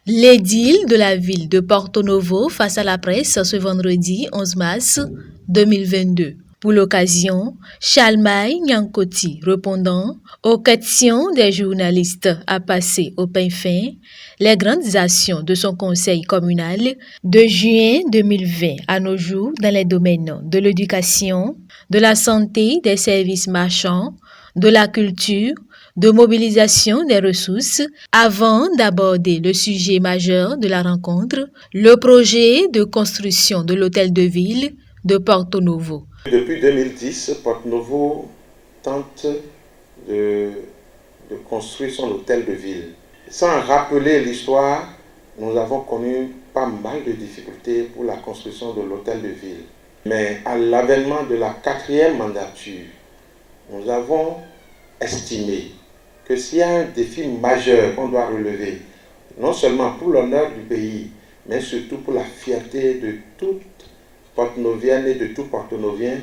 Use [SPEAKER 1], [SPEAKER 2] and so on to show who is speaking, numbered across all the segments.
[SPEAKER 1] L'édile de la ville de Porto Novo face à la presse ce vendredi 11 mars 2022. Pour l'occasion, Chalmay Nyankoti, répondant aux questions des journalistes, a passé au pain fin les grandes actions de son conseil communal de juin 2020 à nos jours dans les domaines de l'éducation, de la santé, des services marchands, de la culture, de mobilisation des ressources, avant d'aborder le sujet majeur de la rencontre, le projet de construction de l'hôtel de ville de Porto Novo.
[SPEAKER 2] Depuis 2010, Porto Novo tente de construire son hôtel de ville. Sans rappeler l'histoire, nous avons connu pas mal de difficultés pour la construction de l'hôtel de ville. Mais à l'avènement de la 4e mandature, nous avons estimé que s'il y a un défi majeur qu'on doit relever, non seulement pour l'honneur du pays, mais surtout pour la fierté de toute Porto-Novienne et de tout Porto-Novien,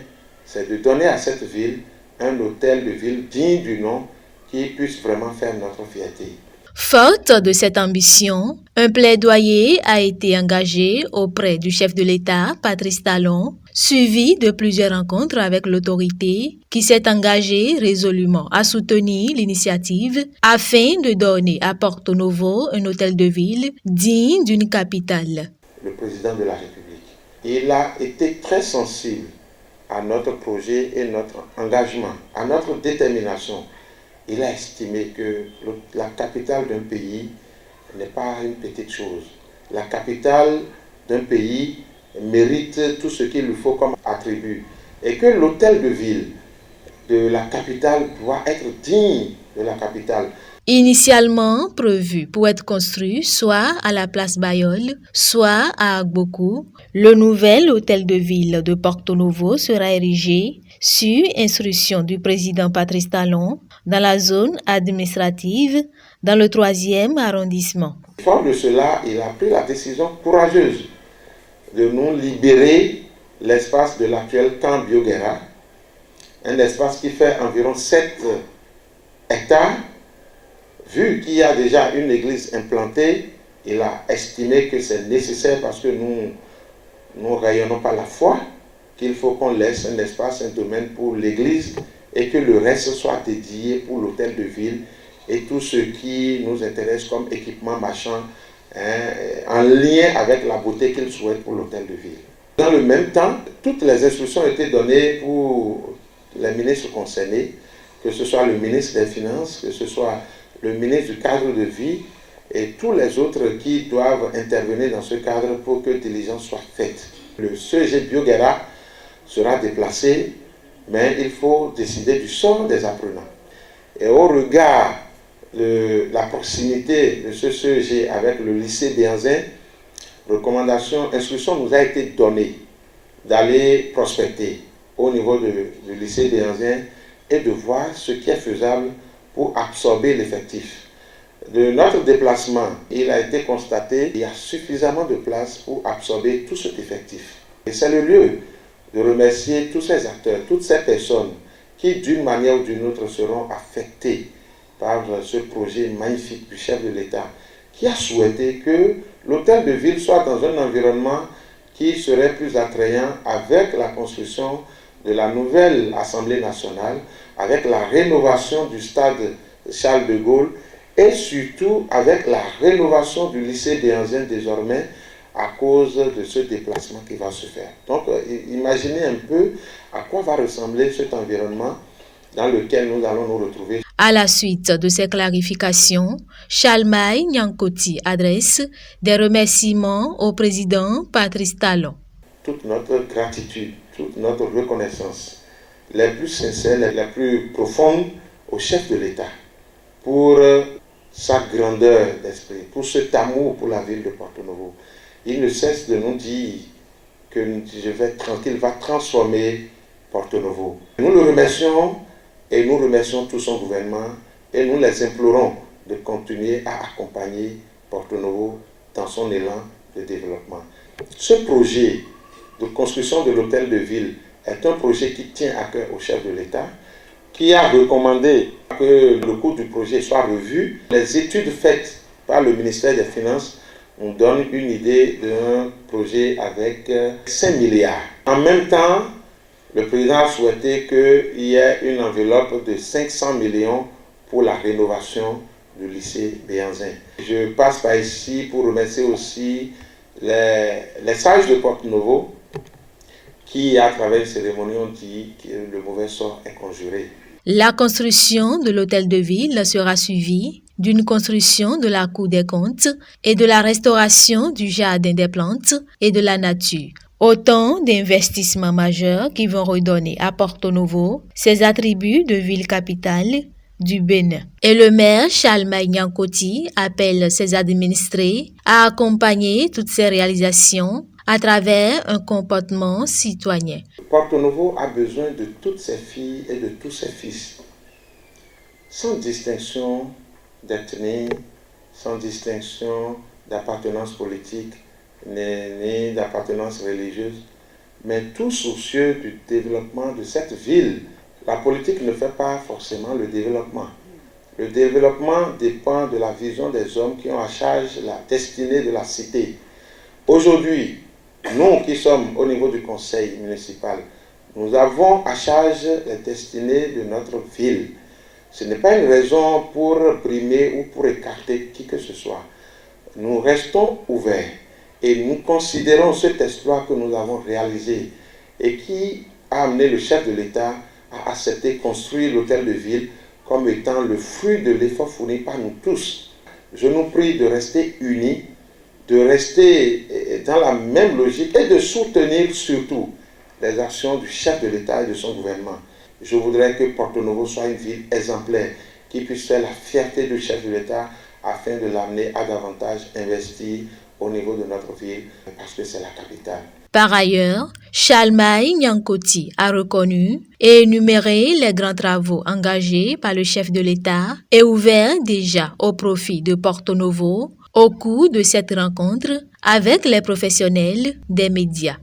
[SPEAKER 2] c'est de donner à cette ville un hôtel de ville digne du nom qui puisse vraiment faire notre fierté.
[SPEAKER 1] Forte de cette ambition, un plaidoyer a été engagé auprès du chef de l'État, Patrice Talon, suivi de plusieurs rencontres avec l'autorité qui s'est engagée résolument à soutenir l'initiative afin de donner à Porto Novo un hôtel de ville digne d'une capitale.
[SPEAKER 2] Le président de la République, il a été très sensible à notre projet et notre engagement, à notre détermination. Il a estimé que la capitale d'un pays n'est pas une petite chose. La capitale d'un pays mérite tout ce qu'il lui faut comme attribut. Et que l'hôtel de ville de la capitale doit être digne de la capitale.
[SPEAKER 1] Initialement prévu pour être construit soit à la place Bayol, soit à Agbokou, le nouvel hôtel de ville de Porto Novo sera érigé sur instruction du président Patrice Talon dans la zone administrative dans le 3e arrondissement.
[SPEAKER 2] Fort de cela, il a pris la décision courageuse de nous libérer l'espace de l'actuel camp Bioguera, un espace qui fait environ 7 hectares. Vu qu'il y a déjà une église implantée, il a estimé que c'est nécessaire parce que nous ne rayonnons pas la foi, qu'il faut qu'on laisse un espace, un domaine pour l'église et que le reste soit dédié pour l'hôtel de ville et tout ce qui nous intéresse comme équipement marchand en lien avec la beauté qu'il souhaite pour l'hôtel de ville. Dans le même temps, toutes les instructions ont été données pour les ministres concernés, que ce soit le ministre des Finances, que ce soit le ministre du cadre de vie et tous les autres qui doivent intervenir dans ce cadre pour que diligence soit faite. Le CEG Bioguera sera déplacé, mais il faut décider du sort des apprenants. Et au regard de la proximité de ce CEG avec le lycée Béanzin, instruction nous a été donnée d'aller prospecter au niveau du lycée Béanzin et de voir ce qui est faisable pour absorber l'effectif. De notre déplacement, il a été constaté qu'il y a suffisamment de place pour absorber tout cet effectif. Et c'est le lieu de remercier tous ces acteurs, toutes ces personnes qui, d'une manière ou d'une autre, seront affectées par ce projet magnifique du chef de l'État, qui a souhaité que l'hôtel de ville soit dans un environnement qui serait plus attrayant avec la construction de la nouvelle Assemblée nationale, avec la rénovation du stade Charles de Gaulle et surtout avec la rénovation du lycée Béanzin désormais à cause de ce déplacement qui va se faire. Donc imaginez un peu à quoi va ressembler cet environnement dans lequel nous allons nous retrouver.
[SPEAKER 1] À la suite de ces clarifications, Chalmay Nyankoti adresse des remerciements au président Patrice Talon.
[SPEAKER 2] Toute notre gratitude, toute notre reconnaissance, les plus sincères, les plus profondes au chef de l'État pour sa grandeur d'esprit, pour cet amour pour la ville de Porto Novo. Il ne cesse de nous dire que qu'il va transformer Porto Novo. Nous le remercions et nous remercions tout son gouvernement et nous les implorons de continuer à accompagner Porto Novo dans son élan de développement. Ce projet de construction de l'hôtel de ville est un projet qui tient à cœur au chef de l'État, qui a recommandé que le coût du projet soit revu. Les études faites par le ministère des Finances nous donne une idée d'un projet avec 5 milliards. En même temps, le président a souhaité qu'il y ait une enveloppe de 500 millions pour la rénovation du lycée Béhanzin. Je passe par ici pour remercier aussi les sages de Porto-Novo qui, à travers une cérémonie, ont dit que le mauvais sort est conjuré.
[SPEAKER 1] La construction de l'hôtel de ville sera suivie d'une construction de la cour des comptes et de la restauration du jardin des plantes et de la nature. Autant d'investissements majeurs qui vont redonner à Porto-Novo ses attributs de ville-capitale du Bénin. Et le maire Chalmaï Nyankoti appelle ses administrés à accompagner toutes ces réalisations à travers un comportement citoyen.
[SPEAKER 2] Porto-Novo a besoin de toutes ses filles et de tous ses fils, sans distinction d'ethnie, sans distinction d'appartenance politique, ni d'appartenance religieuse, mais tous soucieux du développement de cette ville. La politique ne fait pas forcément le développement. Le développement dépend de la vision des hommes qui ont à charge la destinée de la cité. Aujourd'hui, nous qui sommes au niveau du conseil municipal, nous avons à charge la destinée de notre ville. Ce n'est pas une raison pour brimer ou pour écarter qui que ce soit. Nous restons ouverts et nous considérons cet exploit que nous avons réalisé et qui a amené le chef de l'État à accepter construire l'hôtel de ville comme étant le fruit de l'effort fourni par nous tous. Je nous prie de rester unis, de rester dans la même logique et de soutenir surtout les actions du chef de l'État et de son gouvernement. Je voudrais que Porto-Novo soit une ville exemplaire qui puisse faire la fierté du chef de l'État afin de l'amener à davantage investir au niveau de notre ville parce que c'est la capitale.
[SPEAKER 1] Par ailleurs, Chalmaï Nyankoti a reconnu et énuméré les grands travaux engagés par le chef de l'État et ouverts déjà au profit de Porto-Novo au cours de cette rencontre avec les professionnels des médias.